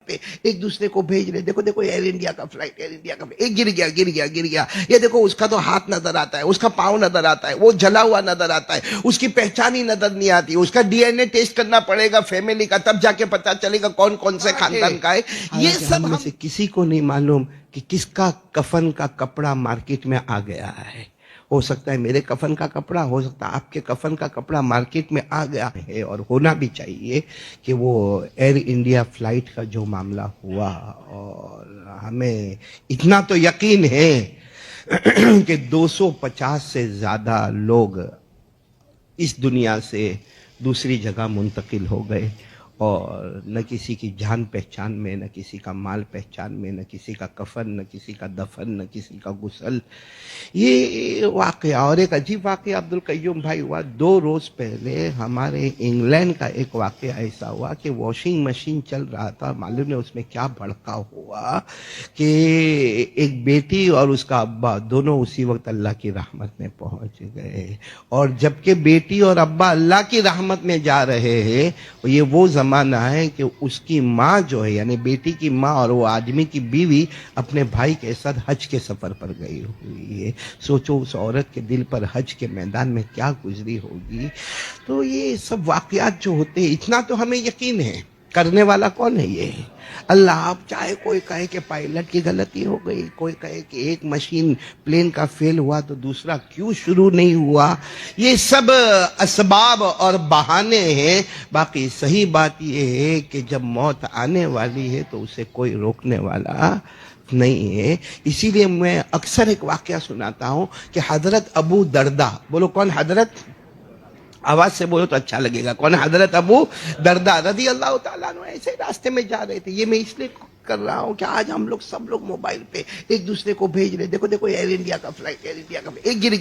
پہ ایک دوسرے کو بھیج رہے، دیکھو دیکھو ایئر انڈیا کا فلائٹ، ایئر انڈیا کا ایک گر گیا، یہ دیکھو اس کا تو ہاتھ نظر آتا ہے، اس کا پاؤں نظر آتا ہے، وہ جلا ہوا نظر آتا ہے، اس کی پہچان ہی نظر نہیں آتی، اس کا ڈی این اے ٹیسٹ کرنا پڑے گا فیملی کا، تب جا کے پتا چلے گا کون کون سے خاندان کا ہے۔ یہ سب ہم میں سے کسی کو نہیں معلوم کہ کس کا کفن کا کپڑا مارکیٹ میں آ گیا ہے۔ ہو سکتا ہے میرے کفن کا کپڑا، ہو سکتا ہے آپ کے کفن کا کپڑا مارکیٹ میں آ گیا ہے، اور ہونا بھی چاہیے کہ وہ ایئر انڈیا فلائٹ کا جو معاملہ ہوا، اور ہمیں اتنا تو یقین ہے کہ 250 سے زیادہ لوگ اس دنیا سے دوسری جگہ منتقل ہو گئے، اور نہ کسی کی جان پہچان میں، نہ کسی کا مال پہچان میں، نہ کسی کا کفن، نہ کسی کا دفن، نہ کسی کا غسل۔ یہ واقعہ، اور ایک عجیب واقعہ عبدالقیوم بھائی ہوا 2 روز پہلے ہمارے انگلینڈ کا ایک واقعہ ایسا ہوا کہ واشنگ مشین چل رہا تھا، معلوم نہیں اس میں کیا بھڑکا ہوا کہ ایک بیٹی اور اس کا ابا دونوں اسی وقت اللہ کی رحمت میں پہنچ گئے، اور جبکہ بیٹی اور ابا اللہ کی رحمت میں جا رہے ہیں، یہ وہ زمانہ ہے کہ اس کی ماں جو ہے، یعنی بیٹی کی ماں اور وہ آدمی کی بیوی اپنے بھائی کے ساتھ حج کے سفر پر گئی ہوئی ہے۔ سوچو اس عورت کے دل پر حج کے میدان میں کیا گزری ہوگی۔ تو یہ سب واقعات جو ہوتے ہیں، اتنا تو ہمیں یقین ہے، کرنے والا کون ہے؟ یہ اللہ۔ آپ چاہے کوئی کہے کہ پائلٹ کی غلطی ہو گئی، کوئی کہے کہ ایک مشین پلین کا فیل ہوا تو دوسرا کیوں شروع نہیں ہوا، یہ سب اسباب اور بہانے ہیں۔ باقی صحیح بات یہ ہے کہ جب موت آنے والی ہے تو اسے کوئی روکنے والا نہیں ہے۔ اسی لیے میں اکثر ایک واقعہ سناتا ہوں کہ حضرت ابو دردہ، بولو کون حضرت؟ آواز سے بولو تو اچھا لگے گا، کون حضرت ابو دردہ رضی اللہ تعالیٰ عنہ؟ ایسے راستے میں جا رہے تھے۔ یہ میں اس لیے کر رہا ہوں کہ آج ہم لوگ سب لوگ موبائل پہ ایک دوسرے کو بھیج رہے، دیکھو دیکھو ایئر انڈیا کا فلائٹ، ایئر انڈیا کا ایک گر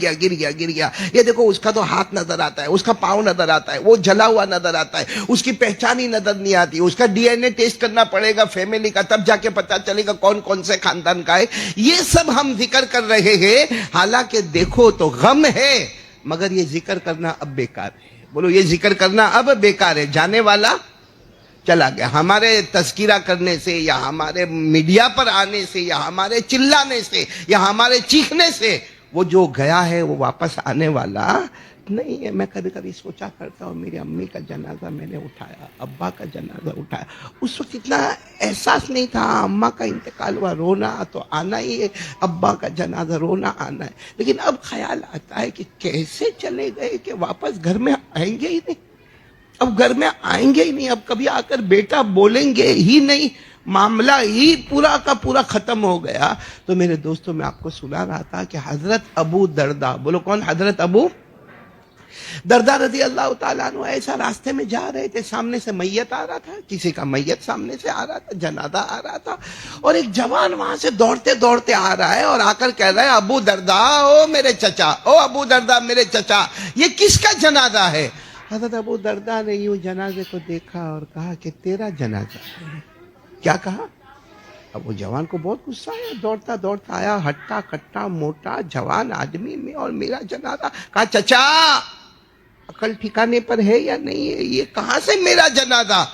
گیا، یہ دیکھو اس کا تو ہاتھ نظر آتا ہے، اس کا پاؤں نظر آتا ہے، وہ جلا ہوا نظر آتا ہے، اس کی پہچان ہی نظر نہیں آتی، اس کا ڈی این اے ٹیسٹ کرنا پڑے گا فیملی کا، تب جا کے پتا چلے گا کون کون سے خاندان کا ہے۔ یہ سب ہم ذکر کر رہے ہیں، حالانکہ دیکھو تو غم ہے، مگر یہ ذکر کرنا اب بیکار ہے۔ بولو یہ ذکر کرنا اب بیکار ہے، جانے والا چلا گیا۔ ہمارے تذکرہ کرنے سے، یا ہمارے میڈیا پر آنے سے، یا ہمارے چلانے سے، یا ہمارے چیخنے سے وہ جو گیا ہے وہ واپس آنے والا نہیں ہے۔ میں کبھی کبھی سوچا کرتا ہوں، میری امی کا جنازہ میں نے اٹھایا، ابا کا جنازہ اٹھایا، اس وقت اتنا احساس نہیں تھا، اماں کا انتقال ہوا، رونا تو آنا ہی ہے، ابا کا جنازہ رونا آنا ہے، لیکن اب خیال آتا ہے کہ کیسے چلے گئے کہ واپس گھر میں آئیں گے ہی نہیں، اب گھر میں آئیں گے ہی نہیں، اب کبھی آ کر بیٹا بولیں گے ہی نہیں، معاملہ ہی پورا کا پورا ختم ہو گیا۔ تو میرے دوستوں، میں آپ کو سنا رہا تھا کہ حضرت ابو دردہ، بولو کون حضرت ابو دردہ رضی اللہ تعالیٰ عنہ ایسا راستے میں جا رہے تھے، سامنے سے میت آ رہا تھا، کسی کا میت سامنے سے آ رہا تھا، جنازہ آ رہا تھا، اور ایک جوان وہاں سے دوڑتے دوڑتے آ رہا ہے اور آ کر کہہ رہا ہے، ابو دردہ او میرے چچا، او ابو دردہ میرے چچا، یہ کس کا جنازہ ہے؟ حضرت ابو دردہ نے یوں جنازے کو دیکھا اور کہا کہ تیرا جنازہ ہے۔ کیا کہا؟ اب وہ جوان کو بہت غصہ آیا، دوڑتا دوڑتا آیا، ہٹا کٹا موٹا جوان آدمی میں، اور میرا جنازہ؟ کہا چچا عقل ٹھکانے پر ہے یا نہیں ہے، یہ کہاں سے میرا جنازہ؟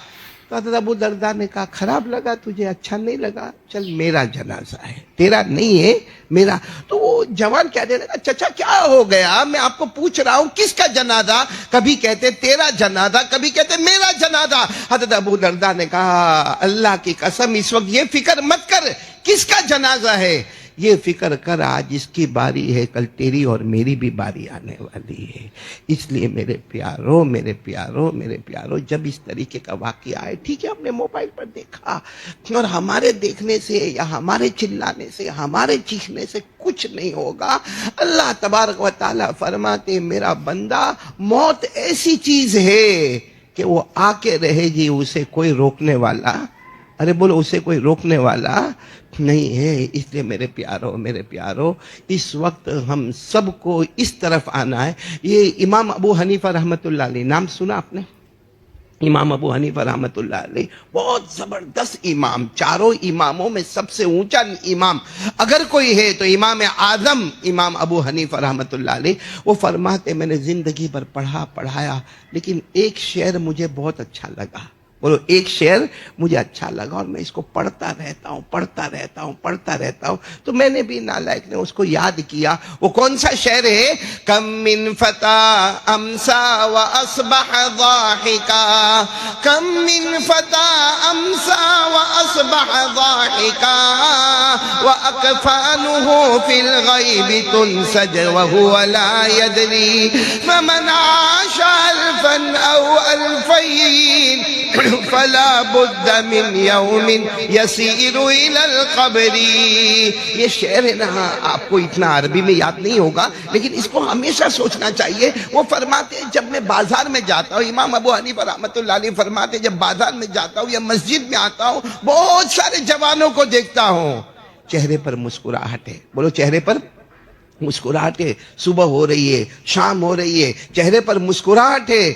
تو حضرت ابو دردہ نے کہا خراب لگا تجھے، اچھا نہیں لگا، چل میرا جنازہ ہے، تیرا نہیں ہے میرا۔ تو وہ جوان کہنے لگا چچا کیا ہو گیا، میں آپ کو پوچھ رہا ہوں کس کا جنازہ؟ کبھی کہتے تیرا جنازہ، کبھی کہتے میرا جنازہ۔ حضرت ابو دردہ نے کہا اللہ کی قسم اس وقت یہ فکر مت کر کس کا جنازہ ہے، یہ فکر کر آج اس کی باری ہے، کل تیری اور میری بھی باری آنے والی ہے۔ اس لیے میرے پیاروں میرے پیاروں میرے پیاروں، جب اس طریقے کا واقعہ آئے، ٹھیک ہے ہم نے موبائل پر دیکھا، اور ہمارے دیکھنے سے یا ہمارے چلانے سے ہمارے چیخنے سے کچھ نہیں ہوگا۔ اللہ تبارک و تعالیٰ فرماتے میرا بندہ، موت ایسی چیز ہے کہ وہ آ کے رہے گی، اسے کوئی روکنے والا، ارے بولو اسے کوئی روکنے والا نہیں ہے۔ اس لیے میرے پیاروں اس وقت ہم سب کو اس طرف آنا ہے۔ یہ امام ابو حنیفہ رحمۃ اللہ علیہ، نام سنا آپ نے؟ امام ابو حنیفہ رحمۃ اللہ علیہ بہت زبردست امام، چاروں اماموں میں سب سے اونچا امام اگر کوئی ہے تو امام اعظم امام ابو حنیفہ رحمۃ اللہ علیہ۔ وہ فرماتے میں نے زندگی بھر پڑھایا، لیکن ایک شعر مجھے بہت اچھا لگا، بولو ایک شعر مجھے اچھا لگا اور میں اس کو پڑھتا رہتا ہوں. تو میں نے بھی نالائق نے اس کو یاد کیا. وہ کون سا شعر ہے؟ کم من فتا امسا واصبح ضاحکا، کم من فتا امسا واصبح ضاحکا واکفانه فی الغیب تنسج وهو لا يدری فمن عاش الفا او الفین فلا بد من یوم یسیر الی القبر. یہ شعر ہے نا، آپ کو اتنا عربی میں یاد نہیں ہوگا لیکن اس کو ہمیشہ سوچنا چاہیے. وہ فرماتے ہیں جب میں بازار میں جاتا ہوں، امام ابو حنیفہ رحمۃ اللہ علیہ فرماتے ہیں جب بازار میں جاتا ہوں یا مسجد میں آتا ہوں، بہت سارے جوانوں کو دیکھتا ہوں، چہرے پر مسکراہٹ ہے. بولو چہرے پر مسکراہٹ ہے. صبح ہو رہی ہے، شام ہو رہی ہے، چہرے پر مسکراہٹ ہے.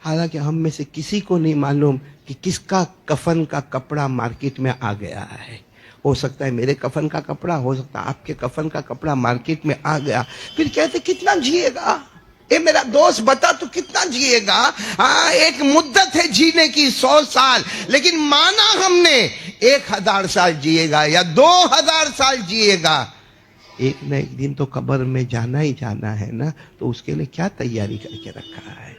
حالانکہ ہم میں سے کسی کو نہیں معلوم کہ کس کا کفن کا کپڑا مارکیٹ میں آ گیا ہے. ہو سکتا ہے میرے کفن کا کپڑا، ہو سکتا ہے آپ کے کفن کا کپڑا مارکیٹ میں آ گیا. پھر کہتے کتنا جیے گا؟ اے میرا دوست بتا تو کتنا جیے گا؟ ہاں ایک مدت ہے جینے کی 100 سال، لیکن مانا ہم نے 1000 سال جیے گا یا 2000 سال جیے گا. ایک نہ ایک دن تو قبر میں جانا ہی جانا ہے نا، تو اس کے لیے کیا تیاری کر کے رکھا ہے؟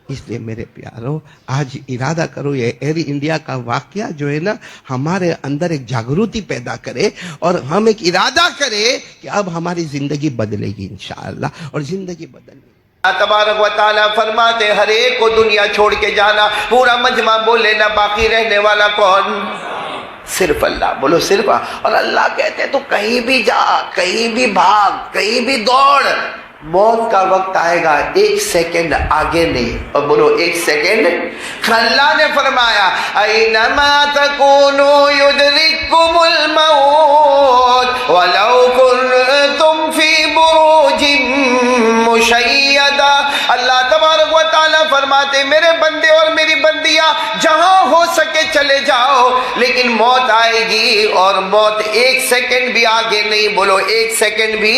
اس لیے میرے پیاروں آج ارادہ کرو، یہ ایئر انڈیا کا واقعہ جو ہے نا ہمارے اندر ایک جاگروتی پیدا کرے اور ہم ایک ارادہ کرے کہ اب ہماری زندگی بدلے گی انشاءاللہ، اور زندگی بدلے گی. اللہ تبارک و تعالیٰ فرماتے ہر ایک کو دنیا چھوڑ کے جانا. پورا مجمع بولے نا باقی رہنے والا کون؟ صرف اللہ. بولو صرف. اور اللہ کہتے ہیں تو کہیں بھی جا، کہیں بھی بھاگ، کہیں بھی دوڑ، موت کا وقت آئے گا 1 سیکنڈ آگے نہیں. اور بولو 1 سیکنڈ. اللہ نے فرمایا اینما تکونوا یدرککم الموت ولو کنتم فی بروج مشیدہ. اللہ تبارک و تعالیٰ فرماتے میرے بندے اور میری بندیاں جہاں ہو سکے چلے جاؤ، لیکن موت آئے گی اور موت 1 سیکنڈ بھی آگے نہیں. بولو 1 سیکنڈ بھی.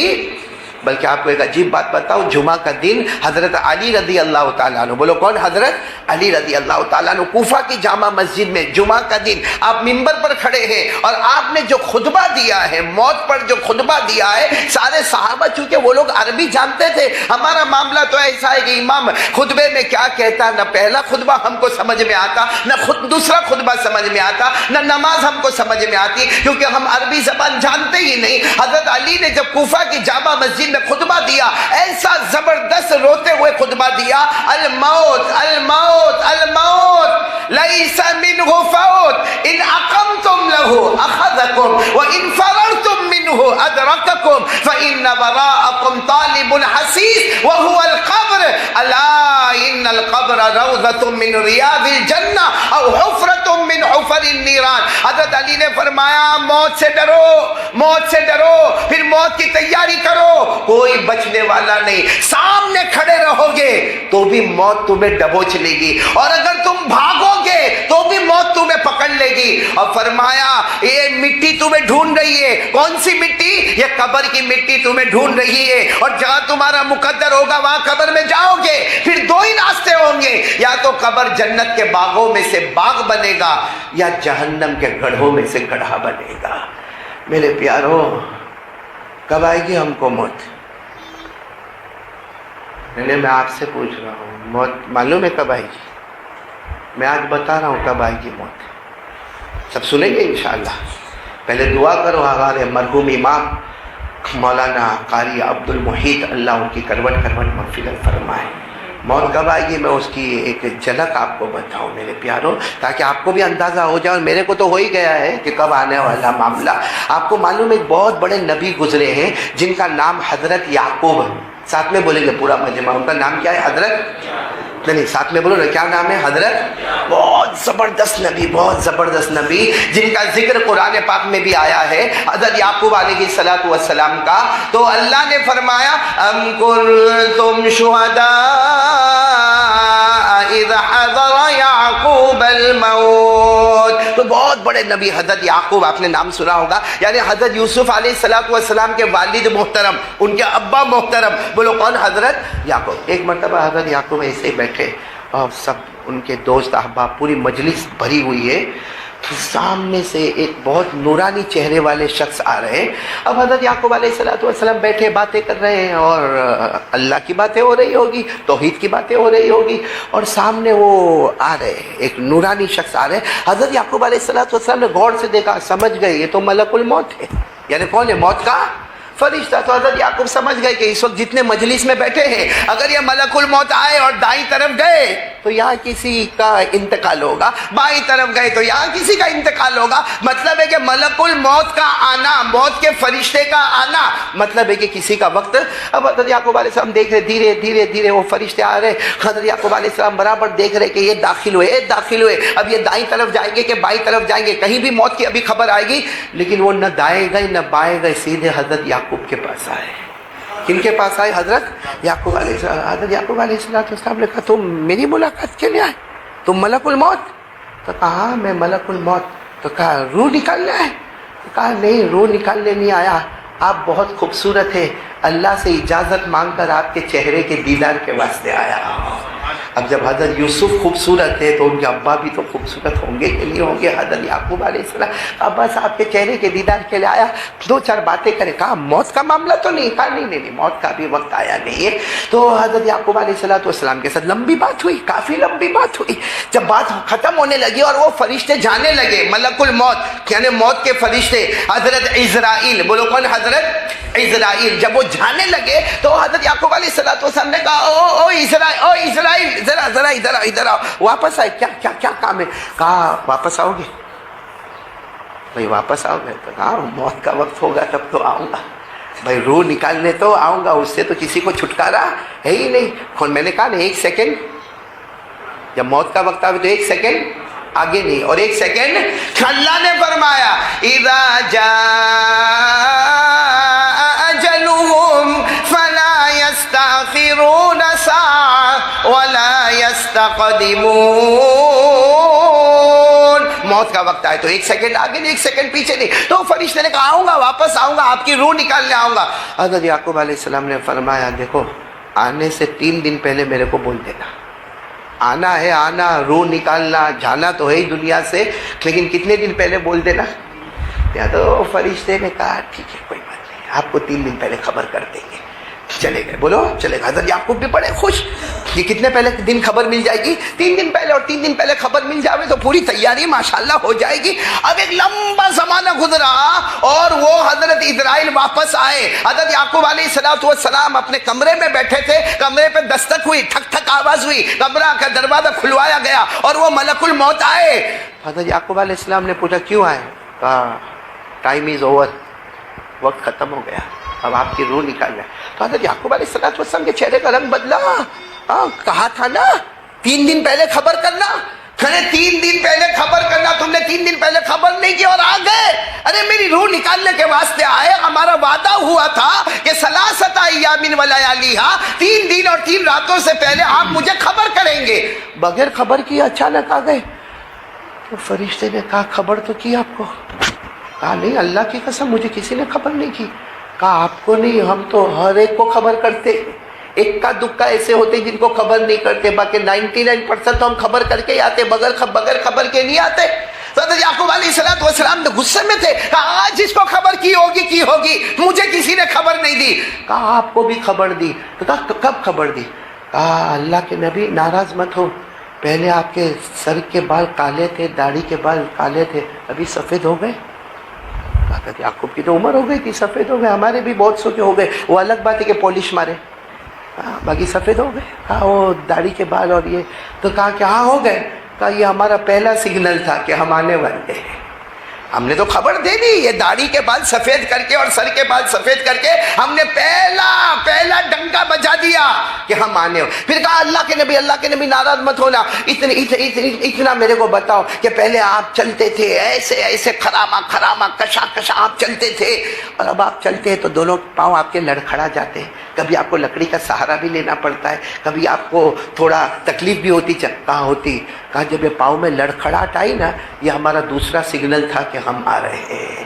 بلکہ آپ کو ایک عجیب بات بتاؤں، جمعہ کا دن حضرت علی رضی اللہ تعالیٰ عنہ، بولو کون؟ حضرت علی رضی اللہ تعالیٰ عنہ، کوفہ کی جامع مسجد میں جمعہ کا دن آپ منبر پر کھڑے ہیں اور آپ نے جو خطبہ دیا ہے، موت پر جو خطبہ دیا ہے، سارے صحابہ چونکہ وہ لوگ عربی جانتے تھے. ہمارا معاملہ تو ایسا ہے کہ امام خطبے میں کیا کہتا، نہ پہلا خطبہ ہم کو سمجھ میں آتا، نہ دوسرا خطبہ سمجھ میں آتا، نہ نماز ہم کو سمجھ میں آتی، کیونکہ ہم عربی زبان جانتے ہی نہیں. حضرت علی نے جب کوفہ کی جامع مسجد میں خطبہ دیا، ایسا زبردست روتے ہوئے خطبہ دیا، الموت الموت الموت لیس منہ فوت ان اقمتم له اخذکم وان فررتم منہ ادرککم فان وراءکم طالب حسیس وهو القبر الا ان القبر روضۃ من ریاض الجنہ او حفرۃ من حفر النیران. حضرت علی نے فرمایا موت سے ڈرو، موت سے ڈرو، پھر موت کی تیاری کرو. کوئی بچنے والا نہیں، سامنے کھڑے رہو گے تو بھی موت تمہیں دبوچ لے گی، اور اگر تم بھاگو گے تو بھی موت تمہیں پکڑ لے گی. اور فرمایا یہ مٹی تمہیں ڈھونڈ رہی ہے. کون سی مٹی؟ یہ قبر کی مٹی تمہیں ڈھونڈ رہی ہے، اور جہاں تمہارا مقدر ہوگا وہاں قبر میں جاؤ گے. پھر 2 ہی راستے ہوں گے، یا تو قبر جنت کے باغوں میں سے باغ بنے گا یا جہنم کے گڑھوں میں سے گڑھا بنے گا. میرے پیارو کب آئے گی ہم کو موت؟ نہیں، میں آپ سے پوچھ رہا ہوں، موت معلوم ہے کب آئے گی؟ میں آج بتا رہا ہوں کب آئے گی موت. سب سنیں گے انشاءاللہ. پہلے دعا کرو ہمارے مرحوم امام مولانا قاری عبد المحیط، اللہ ان کی کروٹ کروٹ مغفرت فرمائے. موت کب آئے گی میں اس کی ایک جھلک آپ کو بتاؤں میرے پیاروں، تاکہ آپ کو بھی اندازہ ہو جائے. اور میرے کو تو ہو ہی گیا ہے کہ کب آنے والا معاملہ. آپ کو معلوم ہے ایک بہت بڑے نبی گزرے ہیں جن کا نام حضرت یعقوب ہے. ساتھ میں بولیں گے پورا مجمع، ان کا نام کیا ہے؟ حضرت، نہیں ساتھ میں بولو نا، کیا نام ہے؟ حضرت. بہت زبردست نبی، بہت زبردست نبی جن کا ذکر قرآن پاک میں بھی آیا ہے، حضرت یعقوب علیہ الصلوۃ والسلام کا. تو اللہ نے فرمایا ام کنتم شہداء اذ حضر یعقوب الموت. تو بہت بڑے نبی حضرت یعقوب، آپ نے نام سنا ہوگا، یعنی حضرت یوسف علیہ الصلوۃ والسلام کے والد محترم، ان کے ابا محترم. بولو کون؟ حضرت یعقوب. ایک مرتبہ حضرت یعقوب ایسے ہی بیٹھے اور سب ان کے دوست احباب، پوری مجلس بھری ہوئی ہے، سامنے سے ایک بہت نورانی چہرے والے شخص آ رہے ہیں. اب حضرت یعقوب علیہ السلام بیٹھے باتیں کر رہے ہیں، اور اللہ کی باتیں ہو رہی ہوگی، توحید کی باتیں ہو رہی ہوگی، اور سامنے وہ آ رہے ہیں، ایک نورانی شخص آ رہے ہیں. حضرت یعقوب علیہ السلام نے غور سے دیکھا، سمجھ گئے یہ تو ملک الموت ہے. یعنی کون ہے؟ موت کا فرشتہ. تو حضرت یعقوب سمجھ گئے کہ اس وقت جتنے مجلس میں بیٹھے ہیں، اگر یہ ملک الموت آئے اور دائیں طرف گئے تو یہاں کسی کا انتقال ہوگا، بائیں طرف گئے تو یہاں کسی کا انتقال ہوگا. مطلب ہے کہ ملک الموت کا آنا، موت کے فرشتے کا آنا، مطلب ہے کہ کسی کا وقت. اب حضرت یعقوب علیہ السلام دیکھ رہے، دھیرے دھیرے دھیرے وہ فرشتے آ رہے. حضرت یعقوب علیہ السلام برابر دیکھ رہے کہ یہ داخل ہوئے، داخل ہوئے. اب یہ دائیں طرف جائیں گے کہ بائیں طرف جائیں گے، کہیں بھی موت کی ابھی خبر آئے گی. لیکن وہ نہ دائیں گئے نہ بائیں گئے، سیدھے حضرت یعقوب کے پاس آئے. کن کے پاس آئے؟ حضرت یعقوب علیہ السلام. حضرت یعقوب علیہ السلام نے کہا تم میری ملاقات کے لیے آئے؟ تم ملک الموت؟ تو کہا ہاں میں ملک الموت. تو کہا روح نکالنا ہے؟ تو کہا نہیں، روح نکالنے نہیں آیا، آپ بہت خوبصورت ہیں، اللہ سے اجازت مانگ کر آپ کے چہرے کے دیدار کے واسطے آیا. اب جب حضرت یوسف خوبصورت ہے تو ان کے ابا بھی تو خوبصورت ہوں گے کہ نہیں ہوں گے. حضرت یعقوب علیہ السلام ابا صاحب کے چہرے کے دیدار کے لیے آیا، دو چار باتیں کرے. کہا موت کا معاملہ تو نہیں؟ کہا نہیں نہیں، موت کا بھی وقت آیا نہیں ہے. تو حضرت یعقوب علیہ السلام کے ساتھ لمبی بات ہوئی، کافی لمبی بات ہوئی. جب بات ختم ہونے لگی اور وہ فرشتے جانے لگے، ملک الموت یعنی موت کے فرشتے، حضرت عزرائیل، بولو کون؟ حضرت عزرائیل. جب وہ جانے لگے تو حضرت یعقوب علیہ السلام نے کہا او عزرائیل ذرا ادھر آؤ. واپس آئے؟ کیا کام ہے؟ کہا واپس آؤ گے؟ بھائی واپس آؤ گے؟ تو کہا موت کا وقت ہوگا تب تو آؤں گا. بھائی روح نکالنے تو آؤں گا، اس سے تو کسی کو چھٹکارا ہے ہی نہیں. میں نے کہا نا ایک سیکنڈ، جب موت کا وقت آئے تو ایک سیکنڈ آگے نہیں اور ایک سیکنڈ. اللہ نے فرمایا اذا جاء اجلهم فلا يستأخرون ساعة ولا يستقدمون. موت کا وقت آئے تو ایک سیکنڈ آگے نہیں، ایک سیکنڈ پیچھے نہیں. تو فرشتے نے کہا آؤں گا، واپس آؤں گا، آپ کی روح نکالنے آؤں گا. حضرت یعقوب علیہ السلام نے فرمایا دیکھو آنے سے 3 دن پہلے میرے کو بول دینا. آنا ہے، آنا، روح نکالنا، جانا تو ہے ہی دنیا سے، لیکن کتنے دن پہلے بول دینا. یا تو فرشتے نے کہا ٹھیک ہے کوئی بات نہیں، آپ کو 3 دن پہلے خبر کر دیں گے. چلے گئے. بولو چلے گئے. حضرت یعقوب بھی بڑے خوش. یہ کتنے پہلے دن خبر مل جائے گی؟ 3 دن پہلے. اور 3 دن پہلے خبر مل جاوے تو پوری تیاری ماشاءاللہ ہو جائے گی. اب ایک لمبا زمانہ گزرا اور وہ حضرت اسرائیل واپس آئے. حضرت یعقوب علیہ السلام اپنے کمرے میں بیٹھے تھے، کمرے پہ دستک ہوئی، ٹھک ٹھک آواز ہوئی، کمرہ کا دروازہ کھلوایا گیا اور وہ ملک الموت آئے. حضرت یعقوب علیہ السلام نے پوچھا کیوں آئے؟ کہا ٹائم از اوور، وقت ختم ہو گیا، اب آپ کی روح نکال جائے. تو حضرت یعقوب علیہ السلام کے چہرے کا رنگ بدلا. کہا تھا نا 3 دن پہلے خبر کرنا. 3 دن پہلے خبر کرنا، تم نے 3 دن پہلے خبر نہیں کی اور آ گئے. ارے میری روح نکالنے کے واسطے آئے. ہمارا وعدہ ہوا تھا کہ ثلاثۃ ایام ولیالیہا، 3 دن اور 3 راتوں سے پہلے آپ مجھے خبر کریں گے. بغیر خبر کیے اچانک آ گئے. تو فرشتے نے کہا خبر تو کی آپ کو؟ کہا نہیں اللہ کی قسم مجھے کسی نے خبر نہیں کی. کہا آپ کو نہیں، ہم تو ہر ایک کو خبر کرتے. ایک کا دکا ایسے ہوتے جن کو خبر نہیں کرتے، باقی 99% تو ہم خبر کر کے ہی آتے، بغیر خبر کے نہیں آتے. حضرت یعقوب علیہ السلام نے غصے میں تھے. کہا آج جس کو خبر کی ہوگی، مجھے کسی نے خبر نہیں دی. کہا آپ کو بھی خبر دی. تو کہا کب خبر دی؟ کہا اللہ کے نبی ناراض مت ہو، پہلے آپ کے سر کے بال کالے تھے، داڑھی کے بال کالے تھے، ابھی سفید ہو گئے. حضرت یعقوب کی تو عمر ہو گئی تھی، سفید ہو گئے. ہمارے بھی بہت سو کے ہو گئے، وہ الگ بات ہے کہ پالش مارے، باقی سفید ہو گئے. کہا وہ داڑھی کے بال اور یہ. تو کہا کہ ہاں ہو گئے. کہا یہ ہمارا پہلا سگنل تھا کہ ہم آنے والے ہیں. ہم نے تو خبر دے دی، یہ داڑھی کے بال سفید کر کے اور سر کے بال سفید کر کے ہم نے پہلا ڈنکا بجا دیا کہ ہم آنے ہو. پھر کہا اللہ کے نبی ناراض مت ہونا، اتنا میرے کو بتاؤ کہ پہلے آپ چلتے تھے ایسے خراما کشا آپ چلتے تھے، اور اب آپ چلتے ہیں تو دونوں پاؤں آپ کے لڑکھڑا جاتے ہیں، کبھی آپ کو لکڑی کا سہارا بھی لینا پڑتا ہے، کبھی آپ کو تھوڑا تکلیف بھی ہوتی. کہاں ہوتی؟ کہا جب یہ پاؤں میں لڑکھڑاہٹ آئی نا، یہ ہمارا دوسرا سگنل تھا کہ ہم آ رہے ہیں.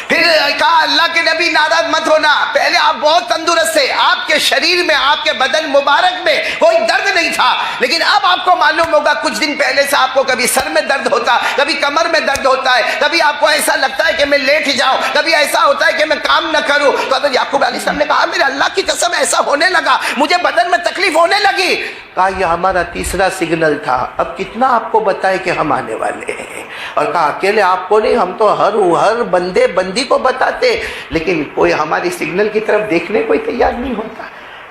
پھر کہا اللہ کے نبی ناراض مت ہونا، پہلے آپ بہت تندرست تھے، آپ کے شریر میں، آپ کے بدن مبارک میں کوئی درد نہیں تھا، لیکن اب آپ کو معلوم ہوگا کچھ دن پہلے سے آپ کو کبھی سر میں درد ہوتا، کبھی کمر میں درد ہوتا ہے، کبھی آپ کو ایسا لگتا ہے کہ میں لیٹ جاؤں، کبھی ایسا ہوتا ہے کہ میں کام نہ کروں۔ تو حضرت یعقوب علیہ السلام نے کہا میرے اللہ کی قسم ایسا ہونے لگا، مجھے بدن میں تکلیف ہونے لگی۔ کہا یہ ہمارا تیسرا سگنل تھا، اب کتنا آپ کو بتائے کہ ہم آنے والے ہیں۔ اور کہا اکیلے آپ کو نہیں، ہم تو ہر بندے بندی کو بتاتے، لیکن کوئی ہماری سگنل کی طرف دیکھنے کوئی تیار نہیں ہوتا۔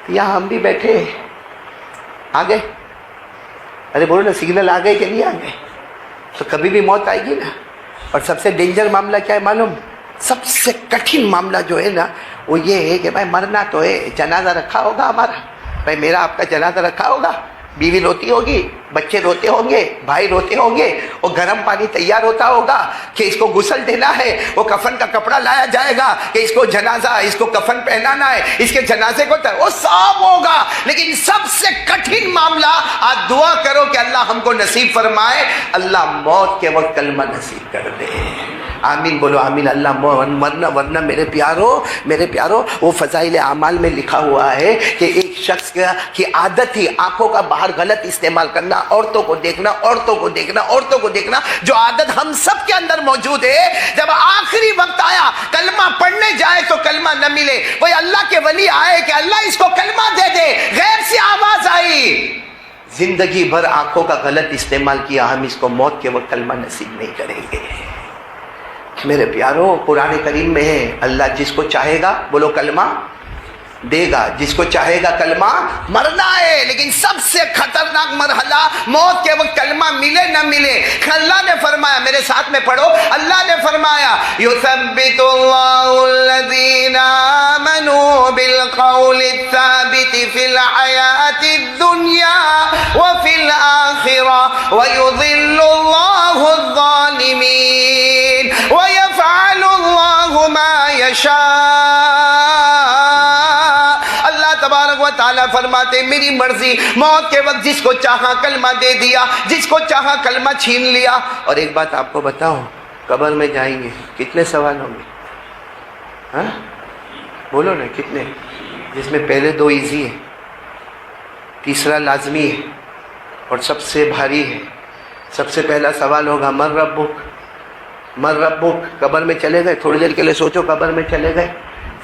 یہاں ہم بھی بیٹھے آ گئے، ارے بولو نا سگنل آ گئے کہ نہیں آ گئے؟ تو کبھی بھی موت آئے گی نا۔ اور سب سے ڈینجر معاملہ کیا ہے معلوم؟ سب سے کٹھن معاملہ جو ہے نا وہ یہ ہے کہ بھائی مرنا تو ہے، جنازہ رکھا ہوگا ہمارا، بھائی میرا آپ کا جنازہ رکھا ہوگا، بیوی روتی ہوگی، بچے روتے ہوں گے، بھائی روتے ہوں گے، وہ گرم پانی تیار ہوتا ہوگا کہ اس کو غسل دینا ہے، وہ کفن کا کپڑا لایا جائے گا کہ اس کو جنازہ، اس کو کفن پہنانا ہے، اس کے جنازے کو وہ سب ہوگا۔ لیکن سب سے کٹھن معاملہ، آج دعا کرو کہ اللہ ہم کو نصیب فرمائے، اللہ موت کے وقت کلمہ نصیب کر دے۔ آمین بولو آمین۔ اللہ ورنہ میرے پیارو وہ فضائل اعمال میں لکھا ہوا ہے کہ ایک شخص کی عادت تھی آنکھوں کا باہر غلط استعمال کرنا، عورتوں کو دیکھنا، جو عادت ہم سب کے اندر موجود ہے، جب آخری وقت آیا کلمہ پڑھنے جائے تو کلمہ نہ ملے، وہی اللہ کے ولی آئے کہ اللہ اس کو کلمہ دے دے، غیر سے آواز آئی، زندگی بھر آنکھوں کا غلط استعمال کیا، ہم اس کو موت کے وقت کلمہ نصیب نہیں کریں گے۔ میرے پیارو قرآن کریم میں ہے اللہ جس کو چاہے گا بولو کلمہ دے گا، جس کو چاہے گا کلمہ مرنا ہے، لیکن سب سے خطرناک مرحلہ موت کے وقت کلمہ ملے نہ ملے۔ اللہ نے فرمایا، میرے ساتھ میں پڑھو، اللہ نے فرمایا یثبت اللہ الذین آمنوا بالقول الثابت فی الحیاۃ الدنیا وفی الآخرہ ویضل اللہ الظالمین ویفعل اللہ ما یشاء۔ تبارک و تعالیٰ فرماتے میری مرضی، موت کے وقت جس کو چاہا کلمہ دے دیا، جس کو چاہا کلمہ چھین لیا۔ اور ایک بات آپ کو بتاؤں، قبر میں جائیں گے کتنے سوال ہوں گے؟ ہاں بولو نا کتنے؟ جس میں پہلے دو ایزی ہیں، تیسرا لازمی ہے اور سب سے بھاری ہے۔ سب سے پہلا سوال ہوگا من ربک۔ قبر میں چلے گئے، تھوڑی دیر کے لیے سوچو، قبر میں چلے گئے،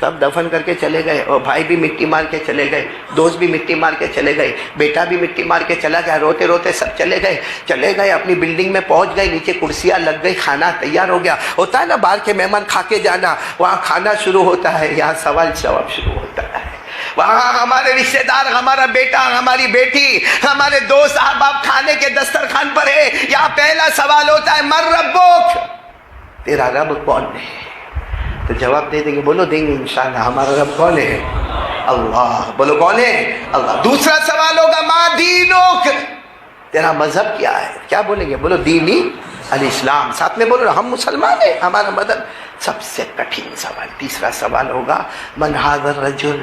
سب دفن کر کے چلے گئے، اور بھائی بھی مٹی مار کے چلے گئے، دوست بھی مٹی مار کے چلے گئے، بیٹا بھی مٹی مار کے چلا گیا، روتے روتے سب چلے گئے، اپنی بلڈنگ میں پہنچ گئے، نیچے کرسیاں لگ گئی، کھانا تیار ہو گیا۔ ہوتا ہے نا باہر کے مہمان کھا کے جانا، وہاں کھانا شروع ہوتا ہے، یہاں سوال جواب شروع ہوتا ہے۔ وہاں ہمارے رشتہ دار، ہمارا بیٹا، ہماری بیٹی، ہمارے دوست احباب کھانے کے دسترخوان پر ہے، یہاں پہلا سوال ہوتا ہے من ربک، تیرا رب کون ہے؟ تو جواب دے دیں گے، بولو دیں گے انشاءاللہ، ہمارا رب کون ہے؟ اللہ۔ بولو کون ہے؟ اللہ۔ دوسرا سوال ہوگا ما دینک، تیرا مذہب کیا ہے؟ کیا بولیں گے؟ بولو دینی الاسلام، ساتھ میں بولو ہم مسلمان ہیں، ہمارا مذہب۔ سب سے کٹھن سوال تیسرا سوال ہوگا من ھذا الرجل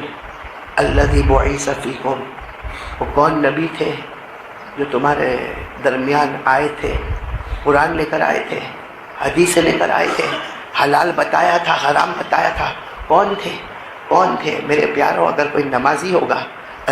الذی بعث فیکم، وہ کون نبی تھے جو تمہارے درمیان آئے تھے، قرآن لے کر آئے تھے، حدیث لے کر آئے تھے، حلال بتایا تھا، حرام بتایا تھا، کون تھے؟ میرے پیارو اگر کوئی نمازی ہوگا،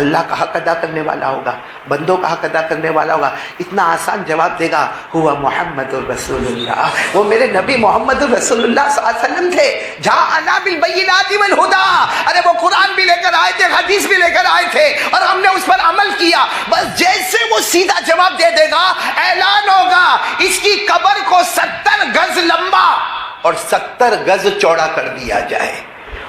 اللہ کا حق ادا کرنے والا ہوگا، بندوں کا حق ادا کرنے والا ہوگا، اتنا آسان جواب دے گا ہوا محمد الرسول اللہ، وہ میرے نبی محمد الرسول اللہ صلی اللہ علیہ وسلم تھے، جاءنا بالبینات والہدی، ارے وہ قرآن بھی لے کر آئے تھے، حدیث بھی لے کر آئے تھے، اور ہم نے اس پر عمل کیا۔ بس جیسے وہ سیدھا جواب دے دے گا، اعلان ہوگا اس کی قبر کو 70 گز لمبا اور 70 گز چوڑا کر دیا جائے۔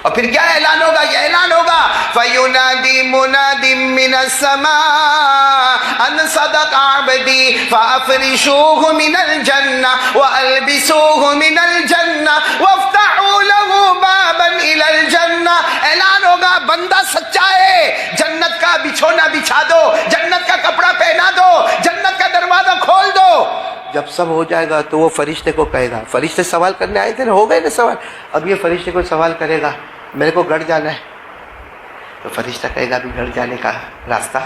اور پھر کیا اعلان ہوگا؟ یہ اعلان ہوگا فَيُنَادِي مُنَادٍ مِّنَ السَّمَاءِ أَنْ صَدَقَ عَبْدِي فَأَفْرِشُوهُ مِنَ الْجَنَّةِ وَأَلْبِسُوهُ مِنَ الْجَنَّةِ وَافْتَحُوا لَهُ بَابًا إِلَى الْجَنَّةِ۔ اعلان ہوگا بندہ سچا ہے، جنت کا بچھونا بچھا دو، جنت کا کپڑا پہنا دو، جنت کا دروازہ کھول دو۔ جب سب ہو جائے گا تو وہ فرشتے کو کہے گا، فرشتے سوال کرنے آئے تھے نا، ہو گئے نا سوال، اب یہ فرشتے کو سوال کرے گا میرے کو گھر جانا ہے، تو فرشتہ کہے گا بھی گھر جانے کا راستہ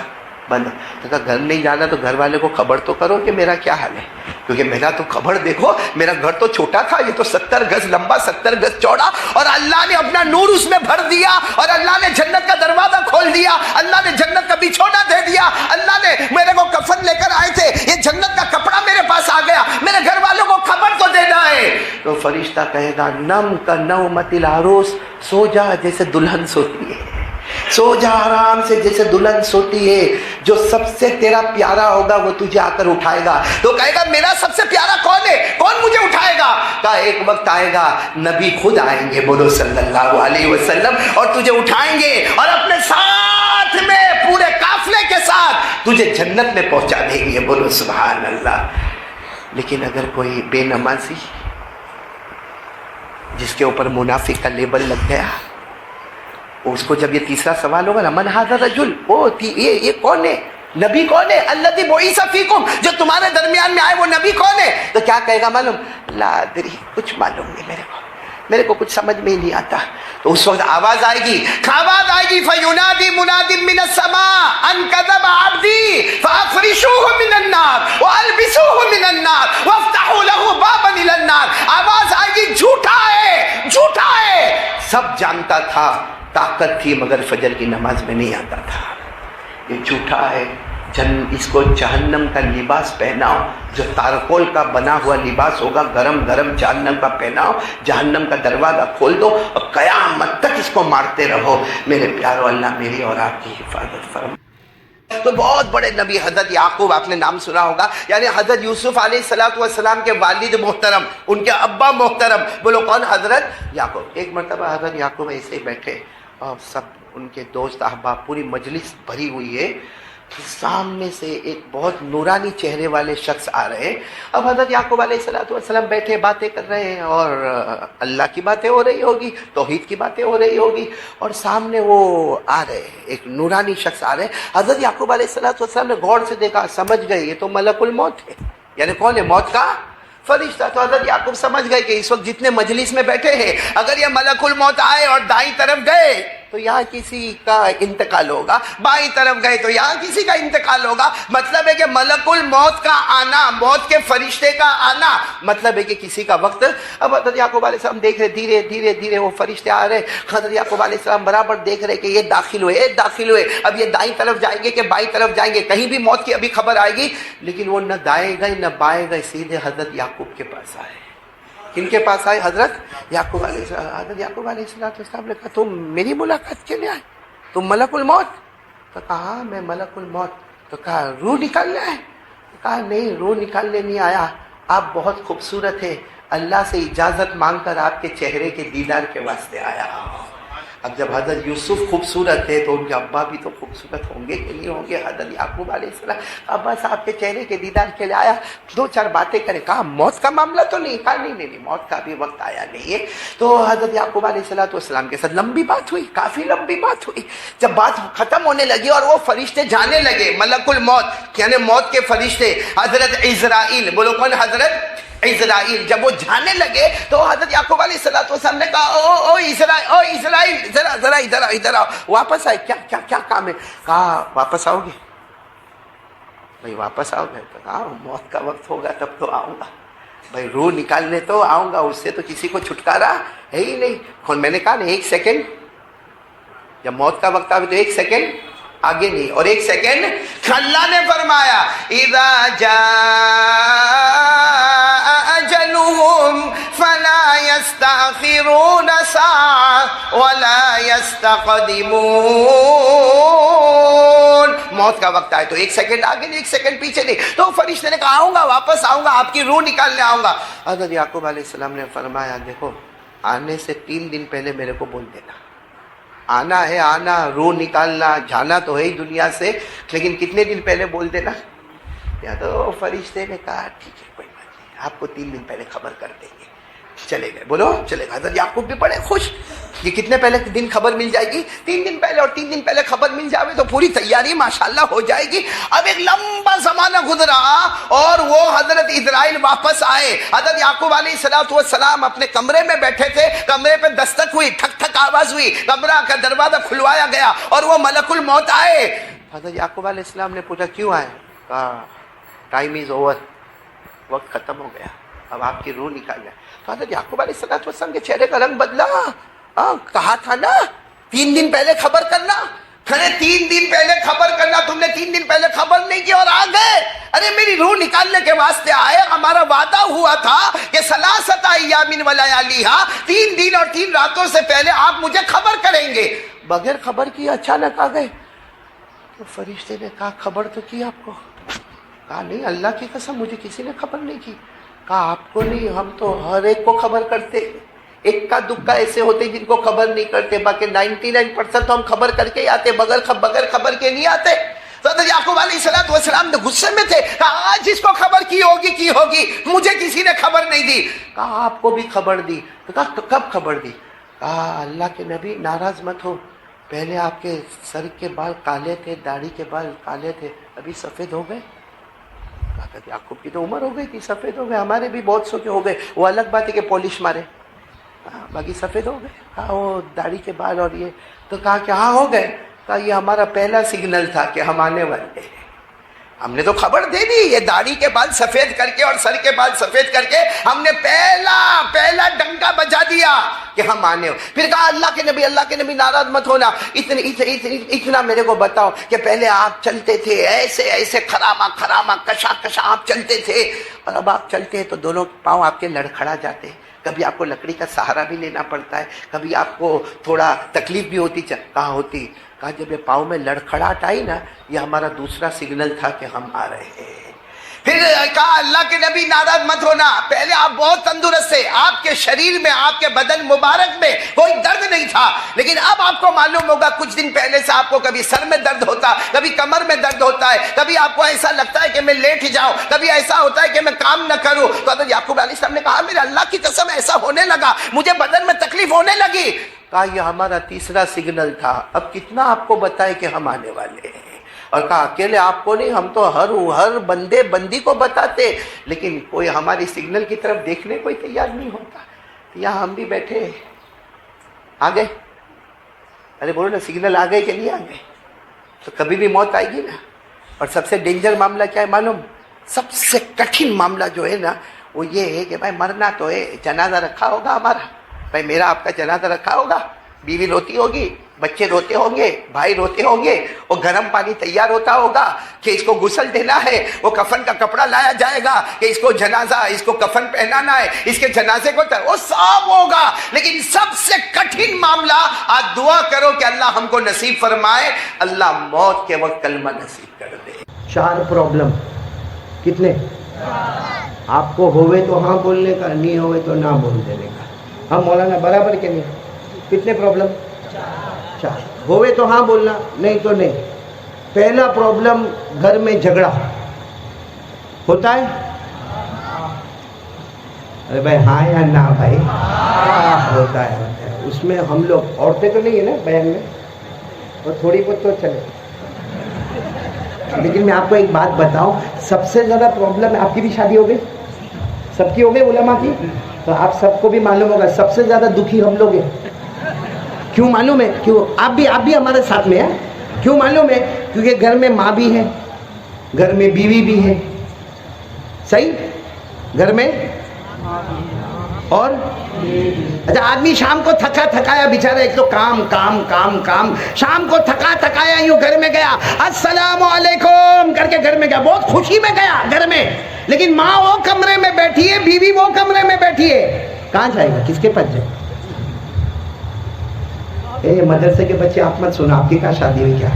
بند. تو کہا گھر نہیں جانا تو گھر والے کو خبر تو کرو کہ میرا کیا حال ہے, کیونکہ میرا تو خبر دیکھو, میرا گھر تو چھوٹا تھا, یہ تو 70 گز لمبا 70 گز چوڑا, اور اللہ نے اپنا نور اس میں بھر دیا, اور اللہ نے جنت کا دروازہ کھول دیا, اللہ نے جنت کا بچھونا دے دیا, اللہ نے میرے کو کفن لے کر آئے تھے, یہ جنت کا کپڑا میرے پاس آ گیا, میرے گھر والوں کو خبر تو دینا ہے. تو فرشتہ کہے گا نم کا نومت العروس, سو جا جیسے دلہن سوتی ہے, سو جا آرام سے جیسے دلہن سوتی ہے, جو سب سے تیرا پیارا ہوگا وہ تجھے آ کر اٹھائے گا. تو کہے گا میرا سب سے پیارا کون ہے, کون مجھے اٹھائے گا؟ کہا ایک وقت آئے گا نبی خود آئیں گے, بولو صلی اللہ علیہ وسلم, اور تجھے اٹھائیں گے اور اپنے ساتھ میں پورے قافلے کے ساتھ تجھے جنت میں پہنچا دیں گے, بولو سبحان اللہ. لیکن اگر کوئی بے نمازی جس کے اوپر منافق کا لیبل لگ گیا, اس کو جب یہ تیسرا سوال ہوگا نا, من ھذا الرجل, یہ کون ہے, نبی کون ہے, الذی بعث فیکم, جو تمہارے درمیان میں آئے وہ نبی کون ہے؟ تو کیا کہے گا معلوم, لا ادری, کچھ معلوم نہیں میرے کو کچھ سمجھ میں نہیں آتا. تو اس وقت آواز آئے گی, فینادی مناد من السماء ان کذب عبدی فافرشوہ من النار والبسوہ من النار وافتحوا له بابا الى النار. آواز آئے گی جھوٹا ہے, جھوٹا ہے. سب جانتا تھا, طاقت تھی, مگر فجر کی نماز میں نہیں آتا تھا. یہ جھوٹا ہے, اس کو جہنم کا لباس پہناؤ, جو تارکول کا بنا ہوا لباس ہوگا, گرم گرم جہنم کا پہناؤ, جہنم کا دروازہ کھول دو اور قیامت تک اس کو مارتے رہو. میرے پیارو, اللہ میری اور آپ کی حفاظت فرمائے. تو بہت بڑے نبی حضرت یعقوب, آپ نے نام سنا ہوگا, یعنی حضرت یوسف علیہ السلام کے والد محترم, ان کے ابا محترم, بولو کون؟ حضرت یعقوب. ایک مرتبہ حضرت یعقوب ایسے ہی بیٹھے اور سب ان کے دوست احباب, پوری مجلس بھری ہوئی ہے, سامنے سے ایک بہت نورانی چہرے والے شخص آ رہے ہیں. اب حضرت یعقوب علیہ السلام بیٹھے باتیں کر رہے ہیں, اور اللہ کی باتیں ہو رہی ہوگی, توحید کی باتیں ہو رہی ہوگی, اور سامنے وہ آ رہے ہیں, ایک نورانی شخص آ رہے ہیں. حضرت یعقوب علیہ السلام نے غور سے دیکھا, سمجھ گئے یہ تو ملک الموت ہے, یعنی کون ہے؟ موت کا فرشتہ. تو حضرت یعقوب سمجھ گئے کہ اس وقت جتنے مجلس میں بیٹھے ہیں, اگر یہ ملک الموت آئے اور دائیں طرف گئے تو یہاں کسی کا انتقال ہوگا, بائیں طرف گئے تو یہاں کسی کا انتقال ہوگا. مطلب ہے کہ ملک الموت کا آنا, موت کے فرشتے کا آنا, مطلب ہے کہ کسی کا وقت. اب حضرت یعقوب علیہ السلام دیکھ رہے, دھیرے دھیرے دھیرے وہ فرشتے آ رہے. حضرت یعقوب علیہ السلام برابر دیکھ رہے کہ یہ داخل ہوئے, داخل ہوئے. اب یہ دائیں طرف جائیں گے کہ بائیں طرف جائیں گے, کہیں بھی موت کی ابھی خبر آئے گی. لیکن وہ نہ دائیں گئے نہ بائیں گئے, سیدھے حضرت یعقوب کے پاس آئے. کن کے پاس آئے؟ حضرت یعقوب علیہ السلام. حضرت یعقوب علیہ السلام نے کہا تم میری ملاقات کے لیے آئے, تم ملک الموت؟ تو کہا ہاں میں ملک الموت. تو کہا روح نکالنا ہے؟ تو کہا نہیں, روح نکالنے نہیں آیا, آپ بہت خوبصورت ہیں, اللہ سے اجازت مانگ کر آپ کے چہرے کے دیدار کے واسطے آیا. اب جب حضرت یوسف خوبصورت ہے تو ان کے ابا بھی تو خوبصورت ہوں گے کہ نہیں ہوں گے. حضرت یعقوب علیہ السلام ابا صاحب کے چہرے کے دیدار کے لیے آیا, دو چار باتیں کرے. کہا موت کا معاملہ تو نہیں؟ کہا نہیں, موت کا بھی وقت آیا نہیں ہے. تو حضرت یعقوب علیہ السلام کے ساتھ لمبی بات ہوئی, کافی لمبی بات ہوئی. جب بات ختم ہونے لگی اور وہ فرشتے جانے لگے, ملک الموت یعنی موت کے فرشتے, حضرت عزرائیل, بولو کون؟ حضرت اسرائیل. جب وہ جانے لگے تو حضرت یعقوب علیہ السلام نے کہا او اسرائیل, ذرا ادھر آؤ. واپس آئے, کیا کام ہے؟ کہا واپس آؤ گے؟ بھائی واپس آؤ گے؟ تو کہا موت کا وقت ہوگا تب تو آؤں گا. بھائی روح نکالنے تو آؤں گا, اس سے تو کسی کو چھٹکارا ہے ہی نہیں. میں نے کہا نا ایک سیکنڈ, جب موت کا وقت آئے تو ایک سیکنڈ آگے نہیں, اور ایک سیکنڈ. اللہ نے فرمایا اذا جاء اجلهم فلا يستأخرون ساعة ولا يستقدمون. موت کا وقت آئے تو ایک سیکنڈ آگے نہیں, ایک سیکنڈ پیچھے نہیں. تو فرشتے نے کہا آؤں گا, واپس آؤں گا, آپ کی روح نکالنے آؤں گا. حضرت یعقوب علیہ السلام نے فرمایا دیکھو, آنے سے 3 دن پہلے میرے کو بول دینا. آنا ہے, آنا, روح نکالنا, جانا تو ہے ہی دنیا سے, لیکن کتنے دن پہلے بول دینا. یا تو فرشتے نے کہا ٹھیک ہے کوئی بات نہیں, آپ کو 3 دن پہلے خبر کر دیں گے. چلے گئے, بولو چلے گئے. حضرت یعقوب بھی بڑے خوش, یہ کتنے پہلے دن خبر مل جائے گی؟ 3 دن پہلے. اور 3 دن پہلے خبر مل جائے تو پوری تیاری ماشاءاللہ ہو جائے گی. اب ایک لمبا زمانہ گزرا اور وہ حضرت اسرائیل واپس آئے. حضرت یعقوب علیہ السلام اپنے کمرے میں بیٹھے تھے, کمرے پہ دستک ہوئی, ٹھک ٹھک آواز ہوئی, کمرہ کا دروازہ کھلوایا گیا اور وہ ملک الموت آئے. حضرت یعقوب علیہ السلام نے پوچھا کیوں آئے؟ کہا ٹائم از اوور، وقت ختم ہو گیا، اب آپ کی روح نکالنا ہے۔ تو حضرت یعقوب علیہ السلام کے چہرے کا رنگ بدلا۔ کہا تھا نا 3 دن پہلے خبر کرنا، کھڑے 3 دن پہلے خبر کرنا، تم نے 3 دن پہلے خبر نہیں کی اور آ گئے۔ ارے میری روح نکالنے کے واسطے آئے، ہمارا وعدہ ہوا تھا کہ ثلاثۃ ایام ولیالیہا، 3 دن اور 3 راتوں سے پہلے آپ مجھے خبر کریں گے، بغیر خبر کی اچانک آ گئے۔ تو فرشتے نے کہا خبر تو کی آپ کو؟ کہا نہیں، اللہ کی قسم مجھے کسی نے خبر نہیں کی۔ کہا آپ کو نہیں، ہم تو ہر ایک کو خبر کرتے، ایک کا دکا ایسے ہوتے جن کو خبر نہیں کرتے، باقی 99% تو ہم خبر کر کے ہی آتے، بغیر خبر کے نہیں آتے۔ تو حضرت یعقوب علیہ السلام نے غصے میں تھے، کہا آج جس کو خبر کی ہوگی، مجھے کسی نے خبر نہیں دی۔ کہا آپ کو بھی خبر دی۔ تو کہا کب خبر دی؟ کہا اللہ کے نبی ناراض مت ہو، پہلے آپ کے سر کے بال کالے تھے، داڑھی کے بال کالے تھے، ابھی سفید ہو گئے۔ کہا یعقوب کی تو عمر ہو گئی تھی، سفید ہو گئے، ہمارے بھی بہت سو کے ہو گئے، وہ الگ بات ہے کہ پالش مارے، باقی سفید ہو گئے۔ کہا وہ داڑھی کے بال اور یہ، تو کہا کہ ہاں ہو گئے۔ کہا یہ ہمارا پہلا سگنل تھا کہ ہم آنے والے ہیں، ہم نے تو خبر دے دی، یہ داڑھی کے بال سفید کر کے اور سر کے بال سفید کر کے ہم نے پہلا ڈنکا بجا دیا کہ ہم آنے ہو۔ پھر کہا اللہ کے نبی ناراض مت ہونا، اتنا میرے کو بتاؤ کہ پہلے آپ چلتے تھے ایسے خراما کشا آپ چلتے تھے، اور اب آپ چلتے ہیں تو دونوں پاؤں آپ کے لڑکھڑا جاتے ہیں، کبھی آپ کو لکڑی کا سہارا بھی لینا پڑتا ہے، کبھی آپ کو تھوڑا تکلیف بھی ہوتی۔ کہاں ہوتی؟ کہا جب یہ پاؤں میں لڑکھڑاہٹ آئی نا، یہ ہمارا دوسرا سگنل تھا کہ ہم آ رہے ہیں۔ پھر کہا اللہ کے نبی ناراض مت ہونا، پہلے آپ بہت تندرست تھے، آپ کے شریر میں، آپ کے بدن مبارک میں کوئی درد نہیں تھا، لیکن اب آپ کو معلوم ہوگا کچھ دن پہلے سے آپ کو کبھی سر میں درد ہوتا، کبھی کمر میں درد ہوتا ہے، کبھی آپ کو ایسا لگتا ہے کہ میں لیٹ جاؤں، کبھی ایسا ہوتا ہے کہ میں کام نہ کروں۔ تو حضرت یعقوب علیہ السلام نے کہا میرے اللہ کی قسم ایسا ہونے لگا، مجھے بدن میں تکلیف ہونے لگی۔ کہا یہ ہمارا تیسرا سگنل تھا، اب کتنا آپ کو بتائے کہ ہم آنے والے ہیں۔ اور کہا اکیلے آپ کو نہیں، ہم تو ہر بندی کو بتاتے، لیکن کوئی ہماری سگنل کی طرف دیکھنے کوئی تیار نہیں ہوتا۔ یہاں ہم بھی بیٹھے آ گئے، ارے بولو نا سگنل آ گئے کہ نہیں آ گئے؟ تو کبھی بھی موت آئے گی نا۔ اور سب سے ڈینجر معاملہ کیا ہے معلوم؟ سب سے کٹھن معاملہ جو ہے نا وہ یہ ہے کہ بھائی مرنا تو ہے، جنازہ رکھا ہوگا ہمارا، بھائی میرا آپ کا جنازہ رکھا ہوگا، بیوی روتی ہوگی، بچے روتے ہوں گے، بھائی روتے ہوں گے، وہ گرم پانی تیار ہوتا ہوگا کہ اس کو غسل دینا ہے، وہ کفن کا کپڑا لایا جائے گا کہ اس کو جنازہ، اس کو کفن پہنانا ہے، اس کے جنازے کو وہ سب ہوگا۔ لیکن سب سے کٹھن معاملہ، آج دعا کرو کہ اللہ ہم کو نصیب فرمائے، اللہ موت کے وقت کلمہ نصیب کر دے۔ 4 پرابلم، کتنے؟ آپ کو ہوئے تو ہاں بولنے کا، نہیں ہوئے تو نہ بول دینے کا۔ ہم مولانا برابر کے نہیں؟ کتنے پرابلم؟ 4۔ ہوئے تو ہاں بولنا، نہیں تو نہیں۔ پہلا پرابلم، گھر میں جھگڑا ہوتا ہے؟ ارے بھائی ہاں یا نہ بھائی؟ ہوتا ہے۔ اس میں ہم لوگ، عورتیں تو نہیں ہے نا بیان میں، اور تھوڑی بہت تو چلے، لیکن میں آپ کو ایک بات بتاؤں، سب سے زیادہ پرابلم، آپ کی بھی شادی ہو گئی، سب کی ہو گئی علماء کی، تو آپ سب کو بھی معلوم ہوگا سب سے زیادہ دکھی ہم لوگ ہیں۔ کیوں معلوم ہے؟ کیوں؟ آپ بھی ہمارے ساتھ میں ہیں۔ کیوں معلوم ہے؟ کیونکہ گھر میں ماں بھی ہے، گھر میں بیوی بھی ہے، صحیح؟ گھر میں اور اچھا آدمی شام کو تھکا تھکایا بیچارہ، ایک تو کام، شام کو تھکا تھکایا یوں گھر میں گیا، السلام علیکم کر کے گھر میں گیا، بہت خوشی میں گیا گھر میں، لیکن ماں وہ کمرے میں بیٹھی ہے، بیوی وہ کمرے میں بیٹھی ہے، کہاں جائے گا؟ کس کے پاس جائے گا؟ مدرسے کے بچے آپ مت سنو، آپ کی کہاں شادی ہوئی؟ کیا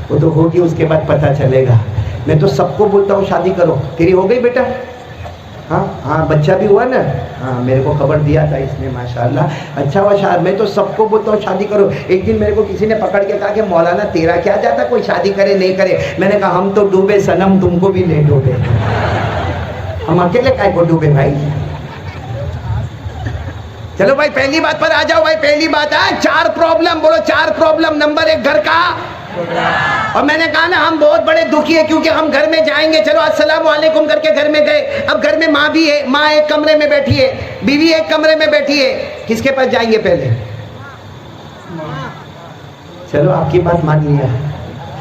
وہ تو ہوگی، اس کے بعد پتہ چلے گا۔ میں تو سب کو بولتا ہوں شادی کرو۔ تیری ہو گئی بیٹا؟ ہاں بچہ بھی ہوا نا؟ ہاں میرے کو خبر دیا تھا اس نے، ماشاءاللہ اچھا ہوا شاید۔ میں تو سب کو بولتا ہوں شادی کرو۔ ایک دن میرے کو کسی نے پکڑ کے کہا کہ مولانا تیرا کیا جاتا کوئی شادی کرے نہیں کرے؟ میں نے کہا ہم تو ڈوبے صنم، تم کو بھی لے ڈوبے، ہم اکیلے کائے کو ڈوبے بھائی؟ چلو بھائی پہلی بات پر آ جاؤ بھائی، پہلی بات ہے 4 پرابلم، بولو 4 پرابلم۔ نمبر 1 گھر کا، اور میں نے کہا نا ہم بہت بڑے دکھی ہیں کیونکہ ہم گھر میں جائیں گے، چلو السلام علیکم کر کے گھر میں گئے، اب گھر میں ماں بھی ہے، ماں ایک کمرے میں بیٹھی ہے، بیوی ایک کمرے میں بیٹھی ہے، کس کے پاس جائیں گے پہلے؟ چلو آپ کی بات مان لیا،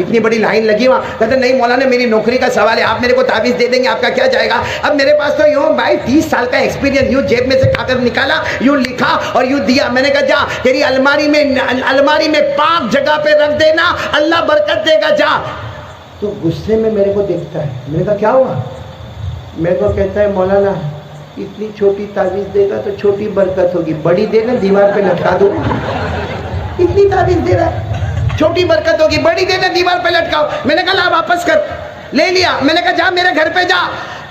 اتنی بڑی لائن لگی وہاں. کہتے نہیں مولانا میری نوکری کا سوال ہے, آپ میرے کو تعویذ دے دیں گے, آپ کا کیا جائے گا. اب میرے پاس تو یوں بھائی 30 سال کا ایکسپیرینس, یوں جیب میں سے کاغذ نکالا, یوں لکھا اور یوں دیا. میں نے کہا جا تیری الماری میں پاک جگہ پہ رکھ دینا, اللہ برکت دے گا, جا. تو غصے میں میرے کو دیکھتا ہے. میں نے کہا کیا ہوا؟ میرے کو کہتا ہے مولانا اتنی چھوٹی تعویذ دے گا تو چھوٹی برکت ہوگی, بڑی دے نا دیوار پہ لٹکا دو. اتنی تعویذ دے رہا ہے, چھوٹی برکت ہوگی, بڑی دے نا دیوار پہ لٹکاؤ. میں نے کہا لا واپس کر. لے لیا. میں نے کہا جا میرے گھر پہ جا,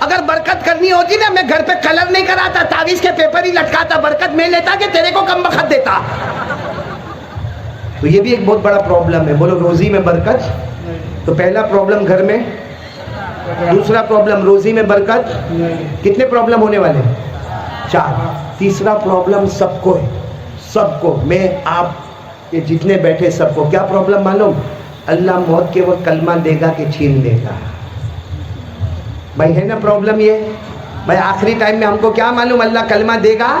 اگر برکت کرنی ہوتی نا میں گھر پہ کلر نہیں کراتا, تعویذ کے پیپر ہی لٹکاتا, برکت میں لیتا کہ تیرے کو کم بخت دیتا. تو یہ بھی ایک بہت بڑا پرابلم ہے. بولو روزی میں برکت. تو پہلا پرابلم گھر میں, دوسرا پرابلم روزی میں برکت. کتنے پرابلم ہونے والے؟ 4. تیسرا پرابلم سب کو ہے, سب کو, میں آپ یہ جتنے بیٹھے سب کو. کیا پرابلم معلوم؟ اللہ موت کے وقت کلمہ دے گا کہ چھین لے گا. بھائی ہے نا پرابلم یہ؟ بھائی آخری ٹائم میں ہم کو کیا معلوم اللہ کلمہ دے گا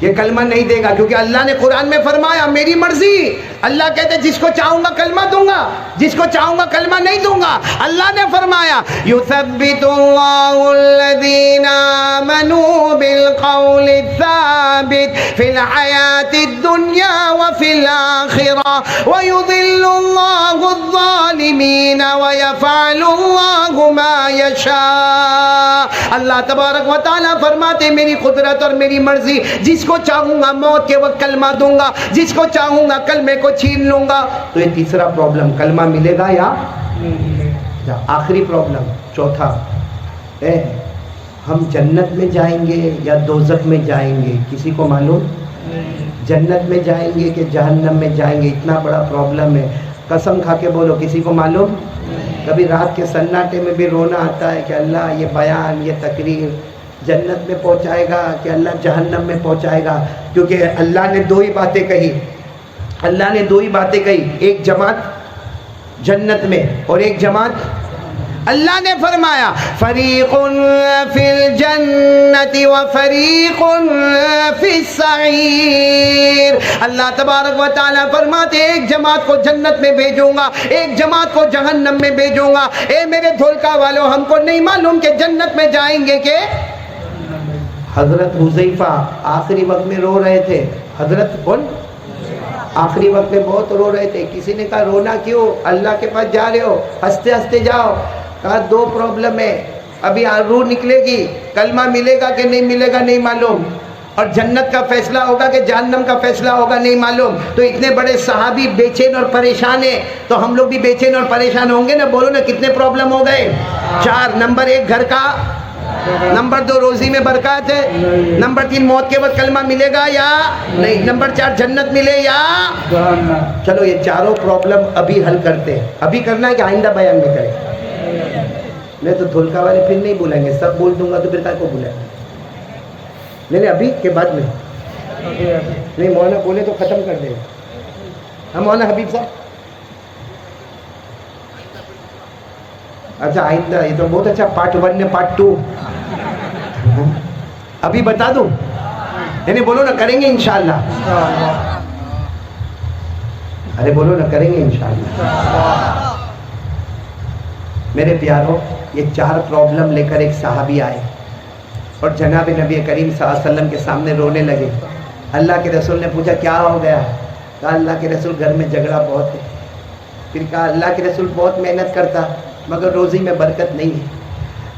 یہ کلمہ نہیں دے گا, کیونکہ اللہ نے قرآن میں فرمایا میری مرضی. اللہ کہتے جس کو چاہوں گا کلمہ دوں گا, جس کو چاہوں گا کلمہ نہیں دوں گا. اللہ نے فرمایا یثبت اللہ الذین آمنوا بالقول الثابت فی الحیاۃ الدنیا وفی الآخرہ ویضل اللہ الظالمین ویفعل اللہ ما یشاء. اللہ تبارک و تعالیٰ فرماتے میری قدرت اور میری مرضی, جس کو چاہوں گا موت کے وقت کلمہ دوں گا, جس کو چاہوں گا کلمے کو چھین لوں گا. تو یہ تیسرا پرابلم, کلمہ ملے گا یا آخری پرابلم چوتھا, ہم جنت میں جائیں گے یا دوزخ میں جائیں گے, کسی کو معلوم؟ جنت میں جائیں گے کہ جہنم میں جائیں گے, اتنا بڑا پرابلم ہے. قسم کھا کے بولو کسی کو معلوم؟ کبھی رات کے سناٹے میں بھی رونا آتا ہے کہ اللہ یہ بیان, یہ تقریر جنت میں پہنچائے گا کہ اللہ جہنم میں پہنچائے گا. کیونکہ اللہ نے 2 ہی باتیں کہی, اللہ نے 2 ہی باتیں کہی, ایک جماعت جنت میں اور ایک جماعت. اللہ نے فرمایا فریق فی الجنت وفریق فی السعیر. اللہ تبارک و تعالیٰ فرماتے ایک جماعت کو جنت میں بھیجوں گا, ایک جماعت کو جہنم میں بھیجوں گا. اے میرے دھولکا والوں, ہم کو نہیں معلوم کہ جنت میں جائیں گے کہ. حضرت حذیفہ آخری وقت میں رو رہے تھے. حضرت کون؟ آخری وقت میں بہت رو رہے تھے. کسی نے کہا رونا کیوں, اللہ کے پاس جا رہے ہو, ہنستے ہنستے جاؤ. کہا 2 پرابلم ہے, ابھی روح نکلے گی, کلمہ ملے گا کہ نہیں ملے گا نہیں معلوم, اور جنت کا فیصلہ ہوگا کہ جہنم کا فیصلہ ہوگا نہیں معلوم. تو اتنے بڑے صحابی بے چین اور پریشان ہیں, تو ہم لوگ بھی بے چین اور پریشان ہوں گے نا. بولو نا کتنے پرابلم ہو گئے؟ 4. نمبر 1 گھر کا, نمبر 2 روزی میں برکات ہے, نمبر 3 موت کے وقت کلمہ ملے گا یا نہیں, نمبر 4 جنت ملے یا. چلو یہ چاروں پرابلم ابھی حل کرتے ہیں. ابھی کرنا ہے کہ آئندہ بیان میں کریں؟ نہیں تو دھولکا والے پھر نہیں بولیں گے, سب بول دوں گا تو پھر کیا کو بولیں؟ نہیں ابھی کے بعد میں نہیں, مولانا بولے تو ختم کر دیں. ہم مولانا حبیب صاحب اچھا آئندہ, یہ تو بہت اچھا پارٹ 1 نے پارٹ 2 ابھی بتا دوں, نہیں بولو نا کریں گے انشاءاللہ. ارے بولو نا کریں گے انشاءاللہ. میرے پیاروں, یہ 4 پرابلم لے کر ایک صحابی آئے اور جناب نبی کریم صلی اللہ علیہ وسلم کے سامنے رونے لگے. اللہ کے رسول نے پوچھا کیا ہو گیا؟ کہا اللہ کے رسول گھر میں جھگڑا بہت ہے. پھر کہا اللہ کے رسول بہت محنت کرتا مگر روزی میں برکت نہیں ہے.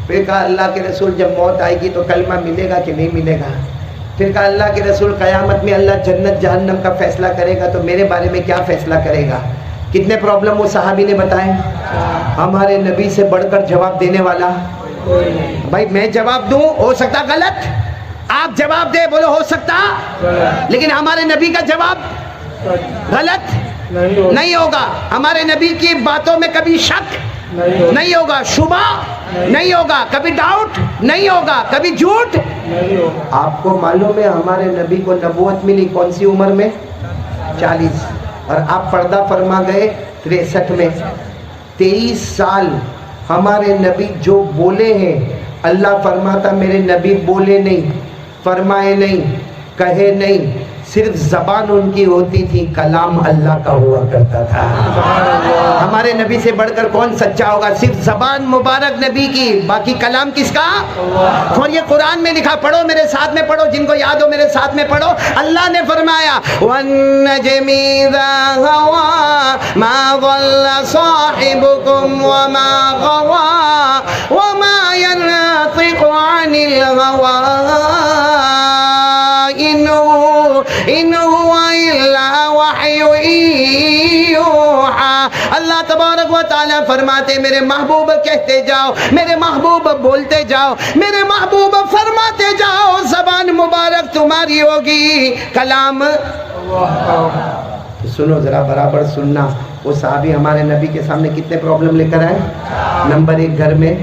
پھر کہا اللہ کے رسول جب موت آئے گی تو کلمہ ملے گا کہ نہیں ملے گا؟ پھر کہا اللہ کے رسول قیامت میں اللہ جنت جہنم کا فیصلہ کرے گا تو میرے بارے میں کیا فیصلہ کرے گا؟ کتنے پرابلم وہ صحابی نے بتائے. ہمارے نبی سے بڑھ کر جواب دینے والا. بھائی میں جواب دوں, ہو سکتا غلط, آپ جواب دے, بولو ہو سکتا, لیکن ہمارے نبی کا جواب غلط نہیں ہوگا. ہمارے نبی کی باتوں میں کبھی شک نہیں ہوگا, شبہ نہیں ہوگا, کبھی ڈاؤٹ نہیں ہوگا, کبھی جھوٹ. آپ کو معلوم ہے ہمارے نبی کو نبوت ملی کون سی عمر میں؟ 40, اور آپ پردہ فرما گئے 63 میں. 23 سال ہمارے نبی جو بولے ہیں, اللہ فرماتا میرے نبی بولے نہیں, فرمائے نہیں, کہے نہیں, صرف زبان ان کی ہوتی تھی, کلام اللہ کا ہوا کرتا تھا. ہمارے نبی سے بڑھ کر کون سچا ہوگا؟ صرف زبان مبارک نبی کی, باقی کلام کس کا؟ اور یہ قرآن میں لکھا, پڑھو میرے ساتھ میں پڑھو, جن کو یاد ہو میرے ساتھ میں پڑھو. اللہ نے فرمایا وَالنَّجْمِ إِذَا هَوَىٰ مَا ضَلَّ صَاحِبُكُمْ وَمَا غَوَىٰ وَمَا يَنطِقُ عَنِ الْهَوَىٰ إِنْ هُوَ إِلَّا وَحْيٌ يُوحَىٰ. اللہ تبارک و تعالیٰ فرماتے میرے محبوب کہتے جاؤ, میرے محبوب بولتے جاؤ, میرے محبوب فرماتے جاؤ, زبان مبارک تمہاری ہوگی, کلام. سنو ذرا برابر سننا. وہ صحابی ہمارے نبی کے سامنے کتنے پرابلم لے کر آئے؟ نمبر 1 گھر میں,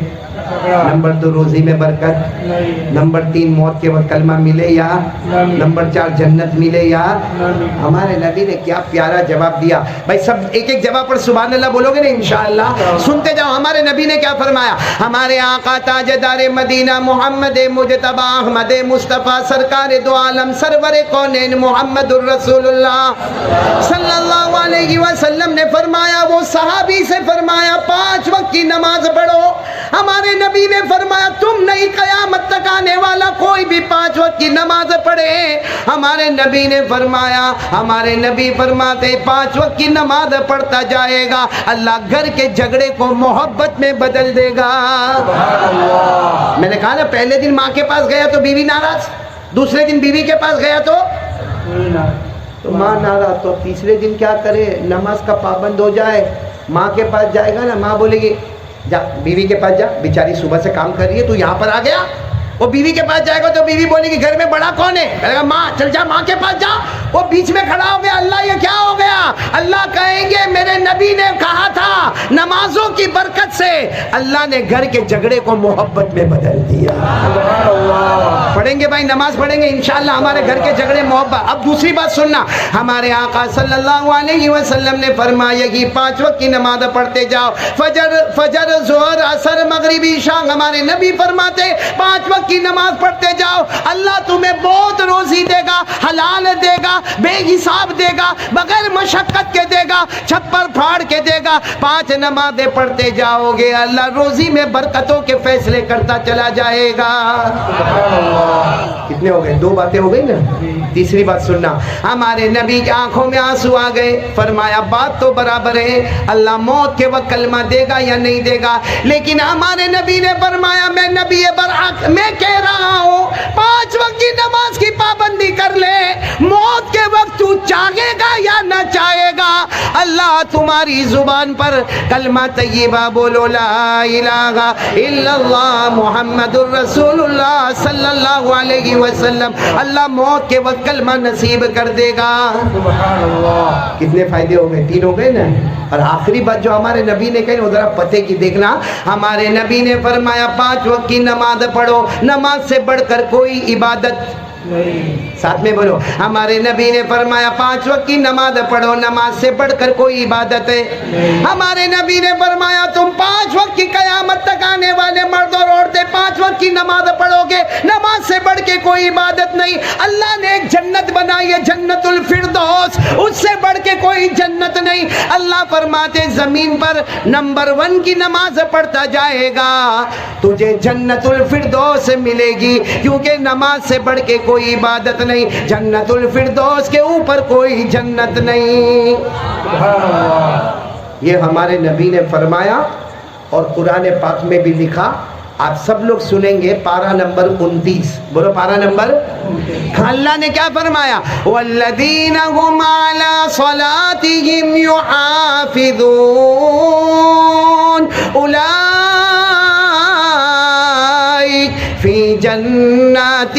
نمبر 2 روزی میں برکت, نمبر 3 موت کے وقت کلمہ ملے یا, نمبر 4 جنت ملے یا. ہمارے نبی نے کیا پیارا جواب دیا. بھائی سب ایک ایک جواب پر سبحان اللہ بولو گے نا انشاءاللہ؟ سنتے جاؤ ہمارے نبی نے کیا فرمایا. ہمارے آقا تاجدار مدینہ محمد مجتبی احمد مصطفیٰ سرکار دو عالم سرور کونین محمد الرسول اللہ صلی اللہ علیہ وسلم نے فرمایا, وہ صحابی سے فرمایا 5 وقت کی نماز پڑھو. ہمارے نبی نے فرمایا تم نہیں, قیامت تک آنے والا کوئی بھی 5 وقت کی نماز پڑھے. ہمارے نبی نے فرمایا, ہمارے نبی فرماتے 5 وقت کی نماز پڑھتا جائے گا, اللہ گھر کے جھگڑے کو محبت میں بدل دے گا. میں نے کہا نا, پہلے دن ماں کے پاس گیا تو بیوی ناراض, دوسرے دن بیوی کے پاس گیا تو ماں ناراض, تو تیسرے دن کیا کرے؟ نماز کا پابند ہو جائے. ماں کے پاس جائے گا نا, ماں بولے گی جا بیوی کے پاس جا, بیچاری صبح سے کام کر رہی ہے, تو یہاں پر آ گیا. وہ بیوی کے پاس جائے گا تو بیوی بولے گی گھر میں بڑا کون ہے؟ کہے گا ماں. چل جا ماں کے پاس جا. وہ بیچ میں کھڑا ہو گیا, اللہ یہ کیا ہو گیا؟ اللہ کہیں گے میرے نبی نے کہا تھا نمازوں کی برکت سے اللہ نے گھر کے جھگڑے کو محبت میں بدل دیا. پڑھیں گے بھائی, نماز پڑھیں گے انشاءاللہ, ہمارے گھر کے جھگڑے محبت. اب دوسری بات سننا, ہمارے آقا صلی اللہ علیہ وسلم نے فرمایا کہ 5 وقت کی نماز پڑھتے جاؤ, فجر ظہر عصر مغربی عشاء. ہمارے نبی فرماتے 5 وقت کی نماز پڑھتے جاؤ, اللہ تمہیں بہت روزی دے گا, حلال دے گا, بے حساب دے گا, بغیر مشقت کے دے گا, چھپر پھاڑ کے دے گا. 5 نمازیں پڑھتے جاؤ گے, اللہ روزی میں برکتوں کے فیصلے کرتا چلا جائے گا. کتنے ہو گئے؟ 2 باتیں ہو گئی نا. تیسری بات سننا, ہمارے نبی کی آنکھوں میں آنسو آ گئے. فرمایا بات تو برابر ہے, اللہ موت کے وقت کلمہ دے گا یا نہیں دے گا, لیکن ہمارے نبی نے فرمایا میں نبی برحق میں کہہ رہا ہوں 5 وقت کی نماز کی پابندی کر لے, موت کے وقت تو چاہے گا یا نہ چاہے گا, اللہ تمہاری زبان پر کلمہ طیبہ بولو, لا الہ الا اللہ محمد الرسول اللہ صلی اللہ علیہ وسلم, اللہ موت کے وقت کلمہ نصیب کر دے گا. کتنے فائدے ہو گئے؟ 3 ہو گئے نا. اور آخری بات جو ہمارے نبی نے کہی, ذرا پتے کی دیکھنا. ہمارے نبی نے فرمایا 5 وقت کی نماز پڑھو, نماز سے بڑھ کر کوئی عبادت ساتھ میں بولو. ہمارے نبی نے فرمایا 5 وقت کی نماز پڑھو, نماز سے بڑھ کر کوئی عبادت ہے. ہمارے نبی نے فرمایا تم 5 وقت کی قیامت تک آنے والے مرد اور عورتیں 5 وقت کی نماز پڑھو گے, نماز سے بڑھ کے کوئی عبادت نہیں. اللہ نے ایک جنت بنائی ہے, جنت الفردوس, اس سے بڑھ کے کوئی جنت نہیں. اللہ فرماتے زمین پر نمبر 1 کی نماز پڑھتا جائے گا, تجھے جنت الفردوس ملے گی, کیونکہ نماز سے بڑھ کے کوئی عبادت نہیں, جنت الفردوس کے اوپر کوئی جنت نہیں. یہ ہمارے نبی نے فرمایا اور قرآن پاک میں بھی لکھا. آپ سب لوگ سنیں گے پارہ نمبر 29, بولو پارہ نمبر. اللہ نے کیا فرمایا؟ والذین هم علی صلاتهم یحافظون اولئک فی جنات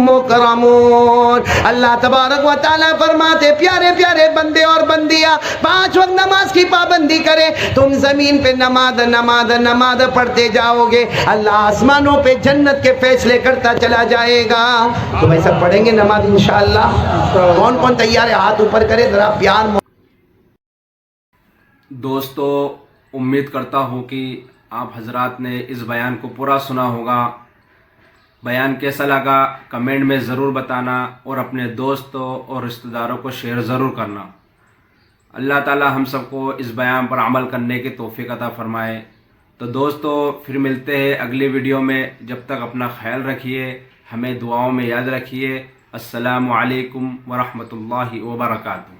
مکرمون. اللہ تبارک و تعالیٰ فرماتے پیارے پیارے بندے اور بندیاں 5 وقت نماز کی پابندی کرے, تم زمین پہ نماز پڑھتے جاؤ گے, اللہ آسمانوں پہ جنت کے فیصلے کرتا چلا جائے گا. تو بھائی سب پڑھیں گے نماز انشاءاللہ؟ کون کون تیار ہے؟ ہاتھ اوپر کرے ذرا پیار. دوستو, امید کرتا ہوں کہ آپ حضرات نے اس بیان کو پورا سنا ہوگا. بیان کیسا لگا کمنٹ میں ضرور بتانا، اور اپنے دوستوں اور رشتہ داروں کو شیئر ضرور کرنا۔ اللہ تعالی ہم سب کو اس بیان پر عمل کرنے کی توفیق عطا فرمائے۔ تو دوستو پھر ملتے ہیں اگلی ویڈیو میں، جب تک اپنا خیال رکھیے، ہمیں دعاؤں میں یاد رکھیے۔ السلام علیکم ورحمۃ اللہ وبرکاتہ۔